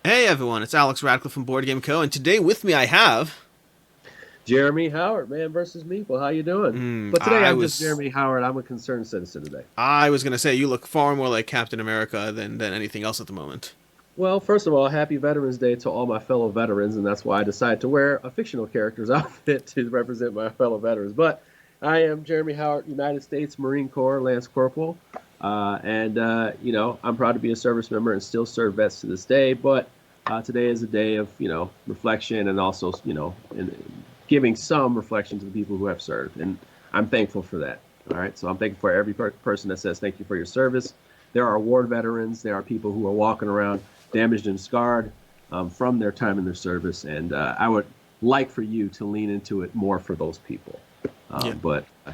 Hey everyone, it's Alex Radcliffe from Board Game Co. And today with me I have. Jeremy Howard, man versus Meeple. How you doing? But today I I'm just was Jeremy Howard. I'm a concerned citizen today. I was gonna say you look far more like Captain America than anything else at the moment. Well, first of all, happy Veterans Day to all my fellow veterans, and that's why I decided to wear a fictional character's outfit to represent my fellow veterans. But I am Jeremy Howard, United States Marine Corps Lance Corporal, and I'm proud to be a service member and still serve vets to this day. But today is a day of reflection and also giving some reflection to the people who have served, and I'm thankful for that. All right, so I'm thankful for every person that says thank you for your service. There are war veterans. There are people who are walking around damaged and scarred from their time in their service, and I would like for you to lean into it more for those people. Yeah,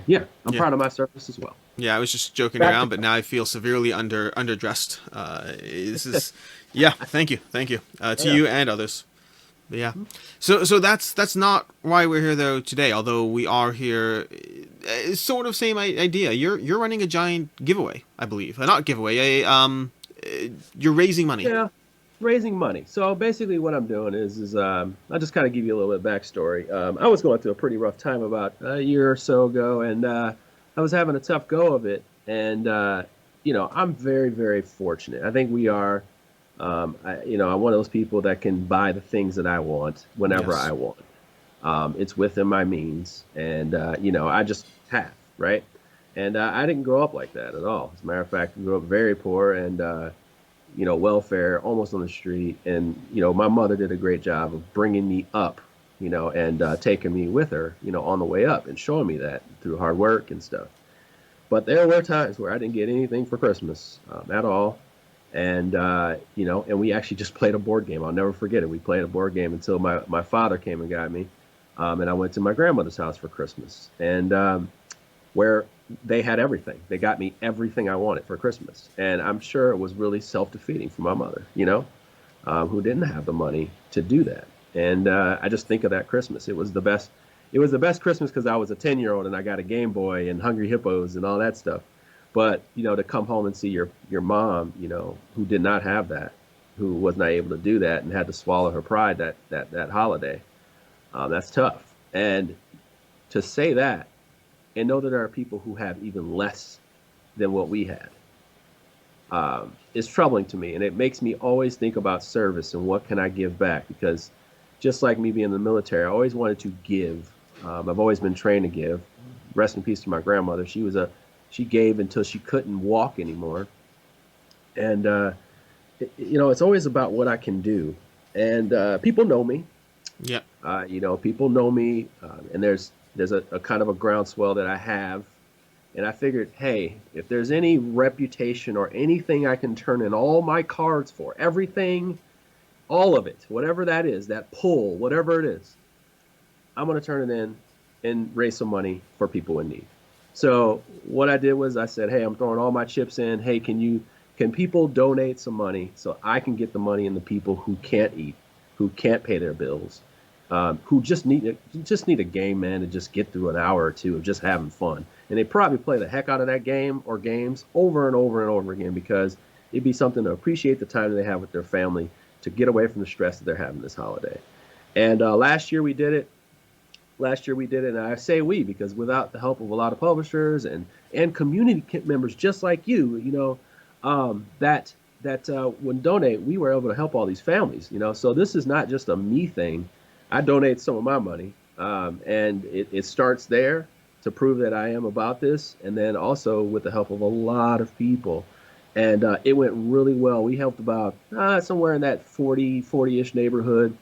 Yeah, I'm yeah, proud of my service as well. yeah. I was just joking Back to around, but now I feel severely underdressed. This is, yeah. Thank you to yeah. you and others. But yeah, so that's not why we're here though today. Although we are here, sort of same idea. You're running a giant giveaway, I believe. Not giveaway. You're raising money. Yeah, raising money. So basically, what I'm doing is I'll just kind of give you a little bit of backstory. I was going through a pretty rough time about a year or so ago, and I was having a tough go of it. And I'm very, very fortunate. I think we are. I'm one of those people that can buy the things that I want whenever Yes. I want. It's within my means, and I just have, right. And I didn't grow up like that at all. As a matter of fact, I grew up very poor and welfare, almost on the street. And my mother did a great job of bringing me up, and taking me with her, on the way up and showing me that through hard work and stuff. But there were times where I didn't get anything for Christmas at all. And we actually just played a board game. I'll never forget it. We played a board game until my father came and got me. And I went to my grandmother's house for Christmas, and where they had everything. They got me everything I wanted for Christmas. And I'm sure it was really self-defeating for my mother, who didn't have the money to do that. And I just think of that Christmas. It was the best. It was the best Christmas because I was a 10-year-old and I got a Game Boy and Hungry Hippos and all that stuff. But to come home and see your mom, who did not have that, who was not able to do that, and had to swallow her pride that holiday, that's tough. And to say that, and know that there are people who have even less than what we had, is troubling to me, and it makes me always think about service and what can I give back. Because just like me being in the military, I always wanted to give. I've always been trained to give. Rest in peace to my grandmother. She gave until she couldn't walk anymore. And, it's always about what I can do. And people know me. Yeah. People know me. And there's a kind of a groundswell that I have. And I figured, hey, if there's any reputation or anything I can turn in all my cards for, everything, all of it, whatever that is, that pull, whatever it is, I'm going to turn it in and raise some money for people in need. So what I did was I said, hey, I'm throwing all my chips in. Hey, can people donate some money so I can get the money in the people who can't eat, who can't pay their bills, who just need a game, man, to just get through an hour or two of just having fun. And they probably play the heck out of that game or games over and over and over again, because it'd be something to appreciate the time that they have with their family, to get away from the stress that they're having this holiday. And last year we did it. And I say we because without the help of a lot of publishers and community members just like you, that when donate, we were able to help all these families. So this is not just a me thing. I donate some of my money, and it starts there to prove that I am about this, and then also with the help of a lot of people. And it went really well. We helped about somewhere in that 40-ish neighborhood,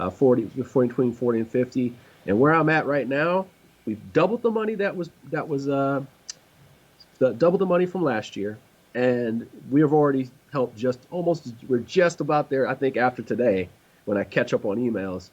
40 between 40 and 50. And where I'm at right now, we've doubled the money doubled the money from last year, and we have already helped we're just about there. I think after today, when I catch up on emails,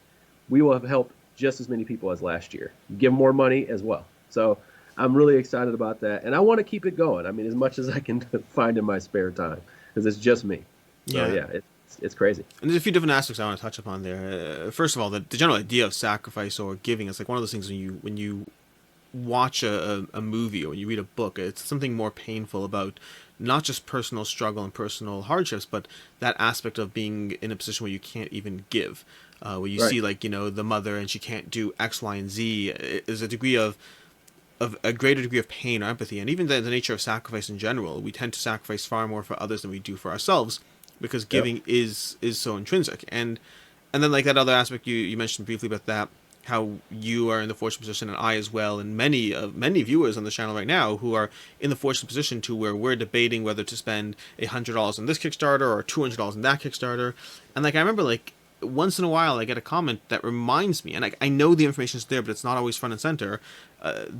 we will have helped just as many people as last year. Give more money as well. So I'm really excited about that, and I want to keep it going. I mean, as much as I can find in my spare time, because it's just me. So Yeah. yeah, it's crazy. And there's a few different aspects I want to touch upon there. First of all, the general idea of sacrifice or giving is like one of those things when you watch a movie or you read a book, it's something more painful about not just personal struggle and personal hardships, but that aspect of being in a position where you can't even give. Where you Right. see, like, the mother and she can't do X, Y, and Z. Is a degree of a greater degree of pain or empathy, and even the nature of sacrifice in general. We tend to sacrifice far more for others than we do for ourselves because Yep. giving is so intrinsic. And then, like, that other aspect you mentioned briefly about that, how you are in the fortunate position, and I as well, and many viewers on the channel right now who are in the fortunate position to where we're debating whether to spend $100 on this Kickstarter or $200 on that Kickstarter. And, like, I remember, like, once in a while I get a comment that reminds me, and I know the information is there, but it's not always front and center,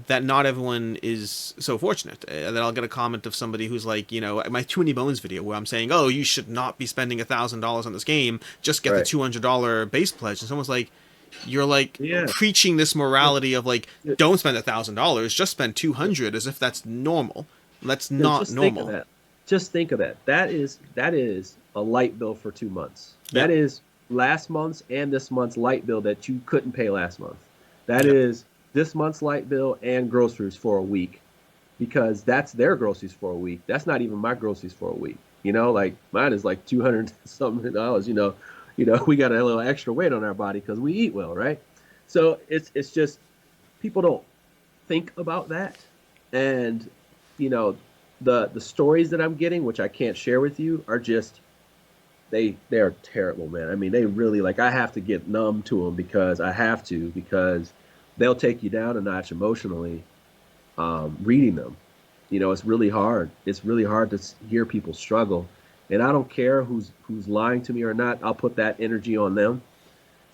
that not everyone is so fortunate. That I'll get a comment of somebody who's like, my Too Many Bones video where I'm saying, oh, you should not be spending $1,000 on this game, just get the Right. $200 base pledge. And someone's like, you're like Yeah. preaching this Just, morality of like, just, don't spend $1,000, just spend 200, as if that's normal. That's not just think of normal. that. Just think of that. That is a light bill for 2 months. Yep. That is last month's and this month's light bill that you couldn't pay last month. That Yep. is this month's light bill and groceries for a week, because that's their groceries for a week. That's not even my groceries for a week. Like mine is like 200 something dollars. We got a little extra weight on our body because we eat well, right? So it's just people don't think about that, and you know the stories that I'm getting, which I can't share with you, are just they're terrible, man. I mean, they really, like, I have to get numb to them because I have to, because they'll take you down a notch emotionally. Reading them, it's really hard. It's really hard to hear people struggle, and I don't care who's lying to me or not. I'll put that energy on them.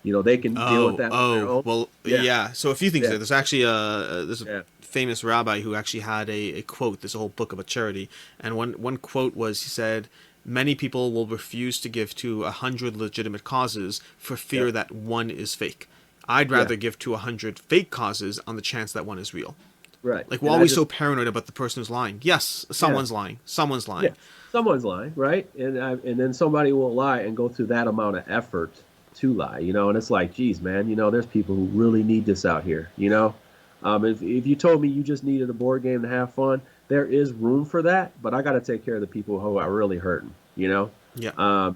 They can deal with Oh, that on their oh, own. well, Yeah, yeah. So a few things yeah, there. There's actually there's a yeah, famous rabbi who actually had a quote. There's a whole book about charity, and one quote was, he said, "Many people will refuse to give to 100 legitimate causes for yeah, fear that one is fake. I'd yeah. rather give to 100 fake causes on the chance that one is real." Right. Like, we're And I always just so paranoid about the person who's lying. Yes, yeah, someone's lying. Someone's yeah. lying. Someone's lying, right? And then somebody will lie and go through that amount of effort to lie, and it's like, geez, man, there's people who really need this out here. If you told me you just needed a board game to have fun, there is room for that, but I got to take care of the people who are really hurting. Yeah.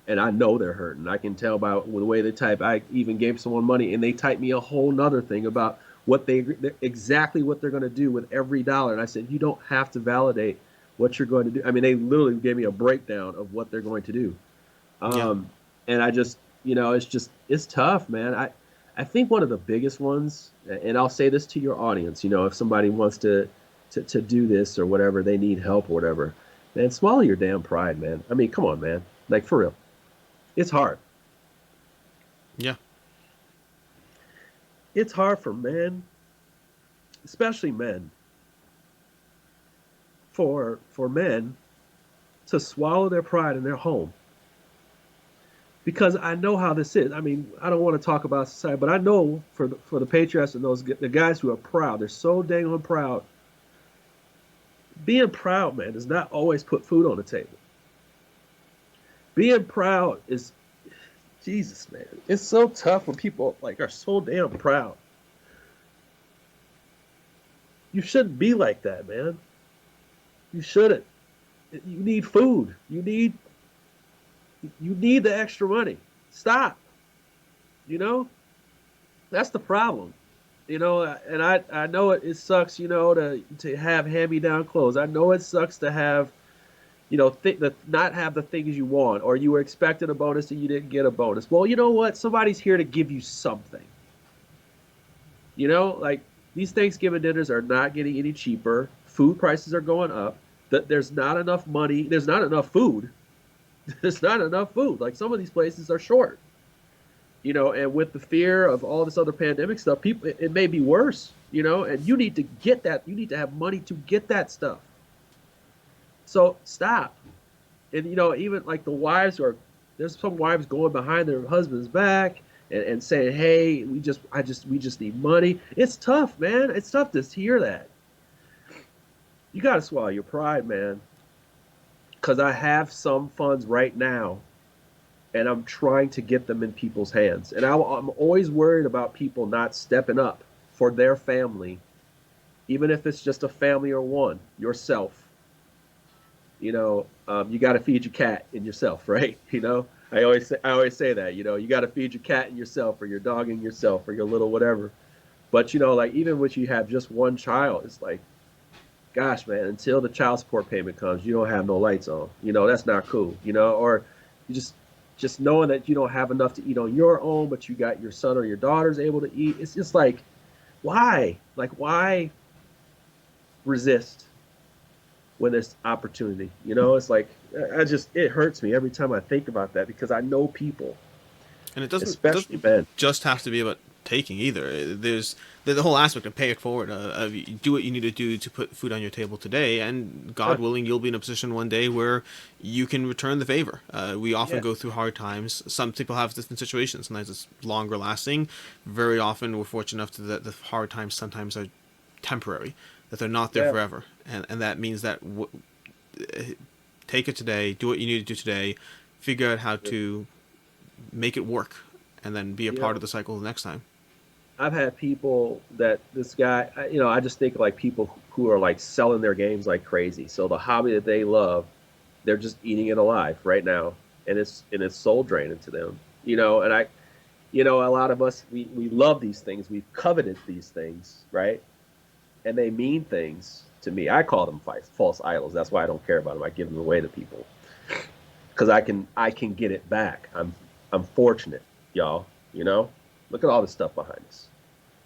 And I know they're hurting. I can tell by the way they type. I even gave someone money, and they typed me a whole nother thing about exactly what they're going to do with every dollar. And I said, you don't have to validate what you're going to do. I mean, they literally gave me a breakdown of what they're going to do. Yeah. And I just, it's tough, man. I think one of the biggest ones, and I'll say this to your audience, if somebody wants to do this or whatever, they need help or whatever, man, swallow your damn pride, man. I mean, come on, man. Like, for real. It's hard. Yeah. It's hard for men, especially men, for men to swallow their pride in their home. Because I know how this is. I mean, I don't want to talk about society, but I know for the patriots and the guys who are proud, they're so dang on proud. Being proud, man, does not always put food on the table. Being proud is, Jesus, man, it's so tough when people like are so damn proud. You shouldn't be like that, man. You shouldn't. You need food. You need the extra money. Stop. That's the problem. And I know it sucks, to have hand-me-down clothes. I know it sucks to have, not have the things you want, or you were expecting a bonus and you didn't get a bonus. Well, you know what? Somebody's here to give you something. Like, these Thanksgiving dinners are not getting any cheaper. Food prices are going up. There's not enough money. There's not enough food. There's not enough food. Like, some of these places are short. And with the fear of all this other pandemic stuff, people, it may be worse. And you need to get that. You need to have money to get that stuff. So stop. And even like the wives there's some wives going behind their husband's back and saying, "Hey, we just need money." It's tough, man. It's tough to hear that. You got to swallow your pride, man. Because I have some funds right now, and I'm trying to get them in people's hands. And I'm always worried about people not stepping up for their family even if it's just a family or one, yourself. You got to feed your cat and yourself, right? I always say that. You got to feed your cat and yourself, or your dog and yourself, or your little whatever. But like even when you have just one child, it's like, gosh, man, until the child support payment comes, you don't have no lights on. That's not cool. Or you just knowing that you don't have enough to eat on your own, but you got your son or your daughter's able to eat. It's just like, why? Like, why resist when there's opportunity? It's like, it hurts me every time I think about that, because I know people, And it doesn't especially men. just have to be about taking either. There's the whole aspect of pay it forward. Of you do what you need to do to put food on your table today, and Yeah, God willing, you'll be in a position one day where you can return the favor. We often yeah, go through hard times. Some people have different situations. Sometimes it's longer lasting. Very often, we're fortunate enough that the hard times sometimes are temporary, that they're not there yeah, forever, and that means that take it today, do what you need to do today, figure out how to make it work, and then be a you part of know. the cycle the next time. I've had people that this guy, I just think like people who are like selling their games like crazy. So the hobby that they love, they're just eating it alive right now, and it's soul draining to them. And a lot of us, we love these things, we've coveted these things, right? And they mean things to me. I call them false idols. That's why I don't care about them. I give them away to people because I can get it back. I'm fortunate, y'all. Look at all the stuff behind us.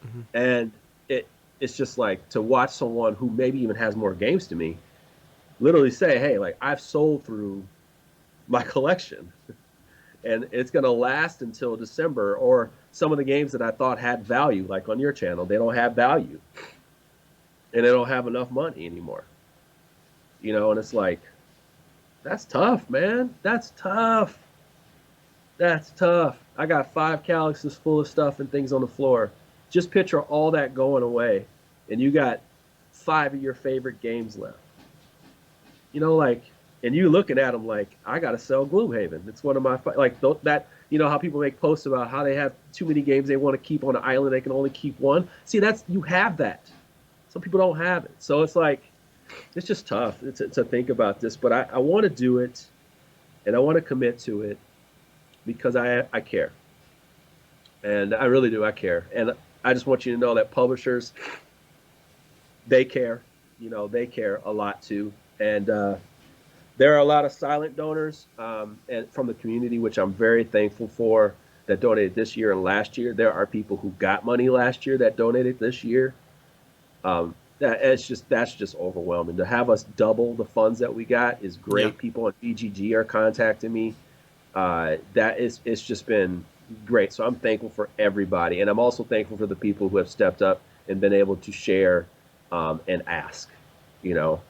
Hmm. And it's just like to watch someone who maybe even has more games to me literally say, hey, like, I've sold through my collection, and it's going to last until December. Or some of the games that I thought had value, like on your channel, they don't have value, and they don't have enough money anymore. And it's like, that's tough, man. That's tough. That's tough. I got 5 calyxes full of stuff and things on the floor. Just picture all that going away, and you got 5 of your favorite games left. Like, and you looking at them like, I got to sell Gloomhaven. It's one of my like that. How people make posts about how they have too many games they want to keep on an island. They can only keep one. See, that's, you have that. Some people don't have it, so it's like, it's just tough to think about this. But I want to do it, and I want to commit to it because I care, and I really do. I care, and I just want you to know that publishers, they care. They care a lot too, and there are a lot of silent donors, and from the community, which I'm very thankful for, that donated this year and last year. There are people who got money last year that donated this year. That's just overwhelming. To have us double the funds that we got is Yeah. great. People at BGG are contacting me. It's just been great. So I'm thankful for everybody, and I'm also thankful for the people who have stepped up and been able to share, and ask. You know,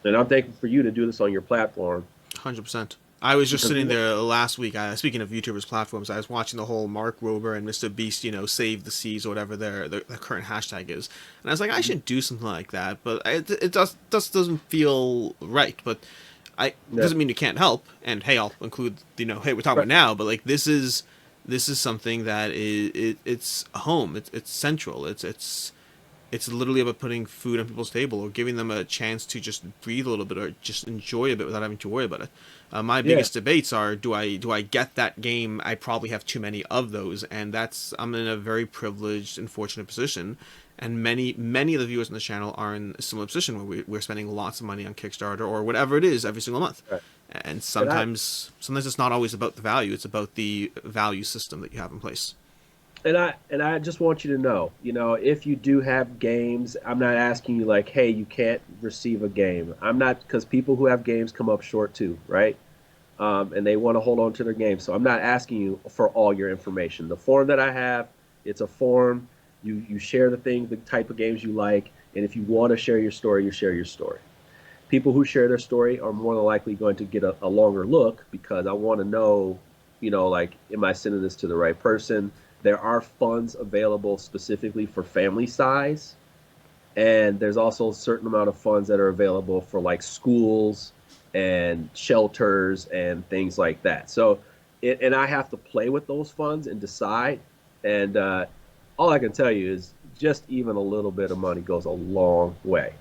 and I'm thankful for you to do this on your platform 100%. I was just because sitting there last week. Speaking of YouTubers platforms, I was watching the whole Mark Rober and Mr. Beast, save the seas or whatever their current hashtag is, and I was like, I should do something like that, but it just doesn't feel right. But I yeah, doesn't mean you can't help. And hey, I'll include hey, we're talking right, about now, but like this is something that it's a home. It's central. It's literally about putting food on people's table or giving them a chance to just breathe a little bit or just enjoy a bit without having to worry about it. My yeah, biggest debates are do I get that game? I probably have too many of those, and I'm in a very privileged and fortunate position. And many of the viewers on the channel are in a similar position where we're spending lots of money on Kickstarter or whatever it is every single month. right. And And sometimes it's not always about the value; it's about the value system that you have in place. I just want you to know, if you do have games, I'm not asking you like, hey, you can't receive a game. I'm not, because people who have games come up short too, right? And they want to hold on to their game. So I'm not asking you for all your information. The form that I have, it's a form. You share the type of games you like, and if you want to share your story, you share your story. People who share their story are more than likely going to get a longer look, because I want to know, like, am I sending this to the right person? There are funds available specifically for family size, and there's also a certain amount of funds that are available for like schools and shelters and things like that. So, and I have to play with those funds and decide. And all I can tell you is just even a little bit of money goes a long way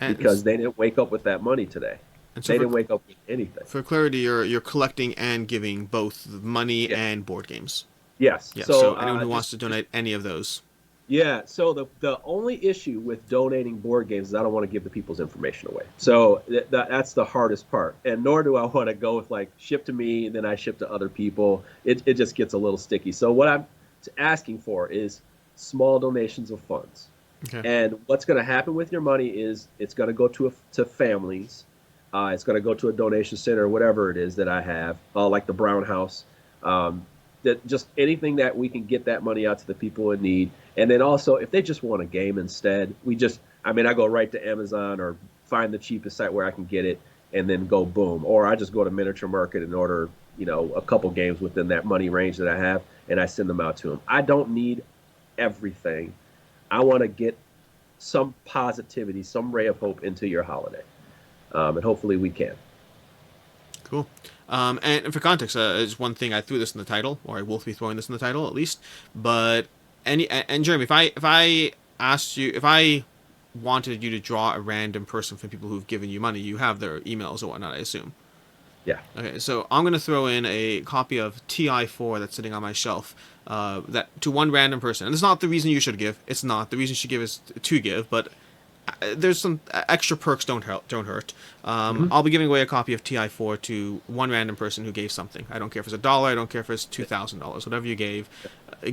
And because they didn't wake up with that money today. and so They didn't wake up with anything. for clarity, you're collecting and giving both money Yeah. and board games. Yes. Yeah. So So anyone who wants to just donate any of those. yeah. So the only issue with donating board games is I don't want to give the people's information away. So that's the hardest part. And nor do I want to go with like ship to me, then I ship to other people. It just gets a little sticky. So what I'm asking for is small donations of funds. Okay. And what's going to happen with your money is it's going to go to families. It's going to go to a donation center, whatever it is that I have, like the Brown House. Um, that just anything that we can get that money out to the people in need. And then also, if they just want a game instead, I mean, I go right to Amazon or find the cheapest site where I can get it, and then go boom. Or I just go to Miniature Market and order, a couple games within that money range that I have, and I send them out to them. I don't need everything. I want to get some positivity, some ray of hope into your holiday, and hopefully we can. Cool. And for context, is one thing I threw this in the title, or I will be throwing this in the title at least. But and Jeremy, if I asked you, if I wanted you to draw a random person from people who've given you money, you have their emails or whatnot, I assume. Yeah. Okay, so I'm gonna throw in a copy of TI4 that's sitting on my shelf. That to one random person, and it's not the reason you should give. It's not the reason you should give is to give, but there's some extra perks don't hurt. Hmm. I'll be giving away a copy of TI4 to one random person who gave something. I don't care if it's $1. I don't care if it's $2,000. Whatever you gave,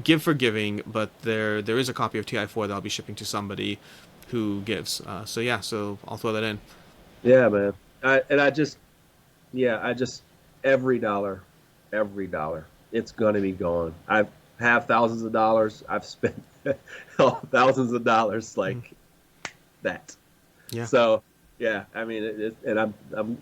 give for giving. But there is a copy of TI4 that I'll be shipping to somebody who gives. So yeah, so I'll throw that in. Yeah, man. I just every dollar, it's gonna be gone. I have thousands of dollars. I've spent thousands of dollars Mm. like that. Yeah. So yeah, I mean, and I'm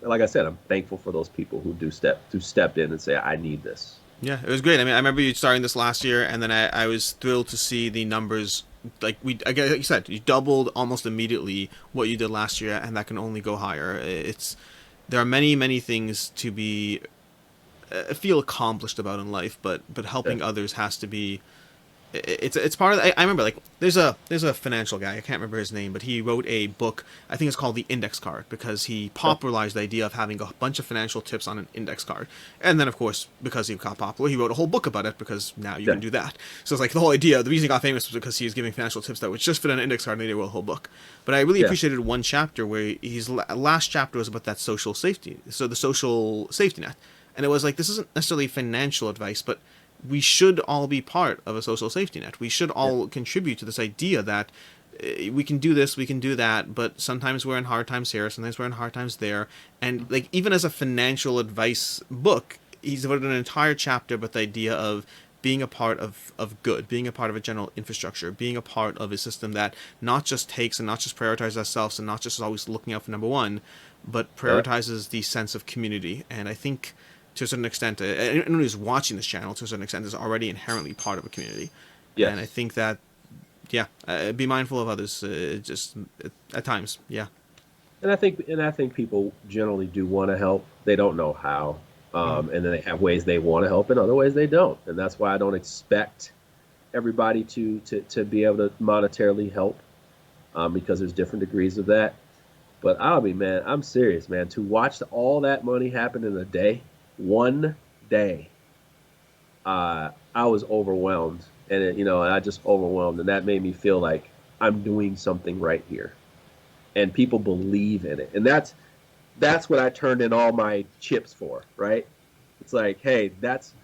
like I said, I'm thankful for those people who stepped in and say, I need this. Yeah, it was great. I mean, I remember you starting this last year, and then I was thrilled to see the numbers. Like you said, you doubled almost immediately what you did last year, and that can only go higher. There are many things to be feel accomplished about in life, but Yeah, helping others has to be it's part of I remember like there's a financial guy, I can't remember his name, but he wrote a book. I think it's called The Index Card, because he yeah, popularized the idea of having a bunch of financial tips on an index card. And then of course, because he got popular, he wrote a whole book about it, because now you yeah, can do that. So it's like the whole idea, the reason he got famous was because he was giving financial tips that would just fit on an index card, and they wrote a whole book. But I really yeah, appreciated one chapter where his last chapter was about that social safety, so the social safety net. And it was like, this isn't necessarily financial advice, but we should all be part of a social safety net. We should yeah, all contribute to this idea that we can do this, we can do that, but sometimes we're in hard times here, sometimes we're in hard times there. And like, even as a financial advice book, he's devoted an entire chapter about the idea of being a part of good, being a part of a general infrastructure, being a part of a system that not just takes and not just prioritizes ourselves and not just always looking out for number one, but yeah. prioritizes the sense of community. And I think to a certain extent, anyone who's watching this channel to a certain extent is already inherently part of a community. And I Yes. think that, yeah, be mindful of others, just at times, yeah. And I think people generally do want to help. They don't know how. Hmm. And then they have ways they want to help and other ways they don't. And that's why I don't expect everybody to be able to monetarily help, because there's different degrees of that. But man, I'm serious, man. To watch all that money happen in a day, one day, I was overwhelmed, and and I just overwhelmed, and that made me feel like I'm doing something right here, and people believe in it, and that's what I turned in all my chips for, right? It's like, hey, that's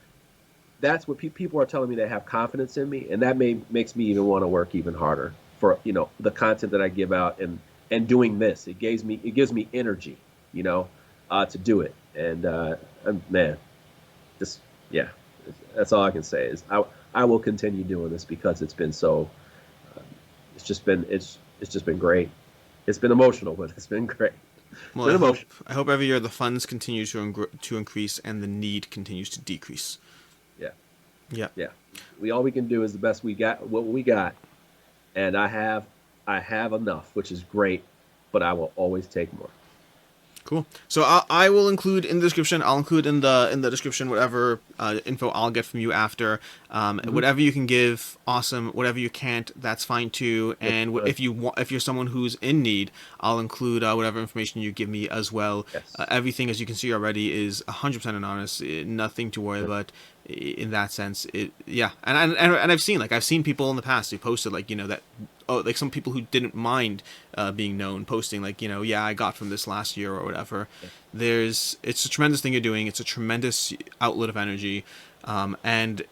what people are telling me they have confidence in me, and that makes me even want to work even harder for the content that I give out, and doing this. It gives me energy, to do it, and man, just yeah, that's all I can say is I will continue doing this because it's been so. Uh, it's just been great. It's been emotional, but it's been great. It's Well, been emotional. I hope every year the funds continue to increase and the need continues to decrease. Yeah, Yeah. yeah. All we can do is the best we got, what we got, and I have enough, which is great, but I will always take more. Cool. So I will include in the description. I'll include in the description whatever info I'll get from you after. Hmm. Whatever you can give, awesome. Whatever you can't, that's fine too. That's And fine. if you want, if you're someone who's in need, I'll include whatever information you give me as well. Yes. Everything, as you can see already, is 100% anonymous. Nothing to worry Yeah. about in that sense. Yeah. And I've seen people in the past who posted like that. Oh, like some people who didn't mind being known posting like yeah, I got from this last year or whatever. Yeah. It's a tremendous thing you're doing. It's a tremendous outlet of energy, and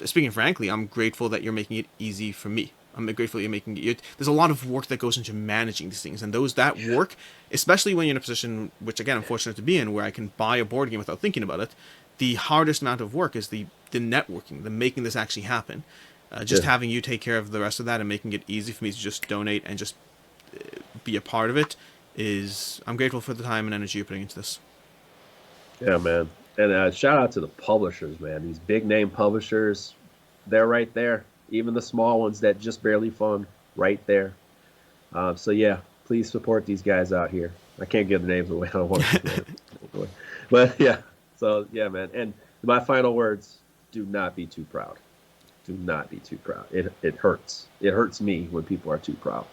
speaking frankly, I'm grateful that you're making it easy for me. I'm grateful you're making it. There's a lot of work that goes into managing these things, and that work, especially when you're in a position, which again I'm fortunate to be in, where I can buy a board game without thinking about it. The hardest amount of work is the networking, the making this actually happen. Just Yeah. having you take care of the rest of that and making it easy for me to just donate and just be a part of it is, I'm grateful for the time and energy you're putting into this. Yeah, man. And shout out to the publishers, man. These big name publishers, they're right there. Even the small ones that just barely fund, right there. So yeah, please support these guys out here. I can't give the names away. I don't want to give them away. But yeah, so yeah, man. And my final words: do not be too proud. Do not be too proud. It hurts. It hurts me when people are too proud.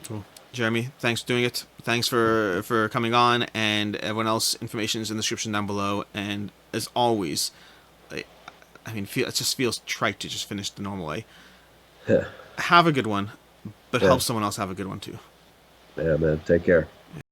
Cool. Jeremy, thanks for doing it. Thanks for coming on, and everyone else. Information is in the description down below. And as always, I mean, it just feels trite to just finish the normal way. Yeah, Have a good one, but yeah, help someone else have a good one too. yeah, man. Take care.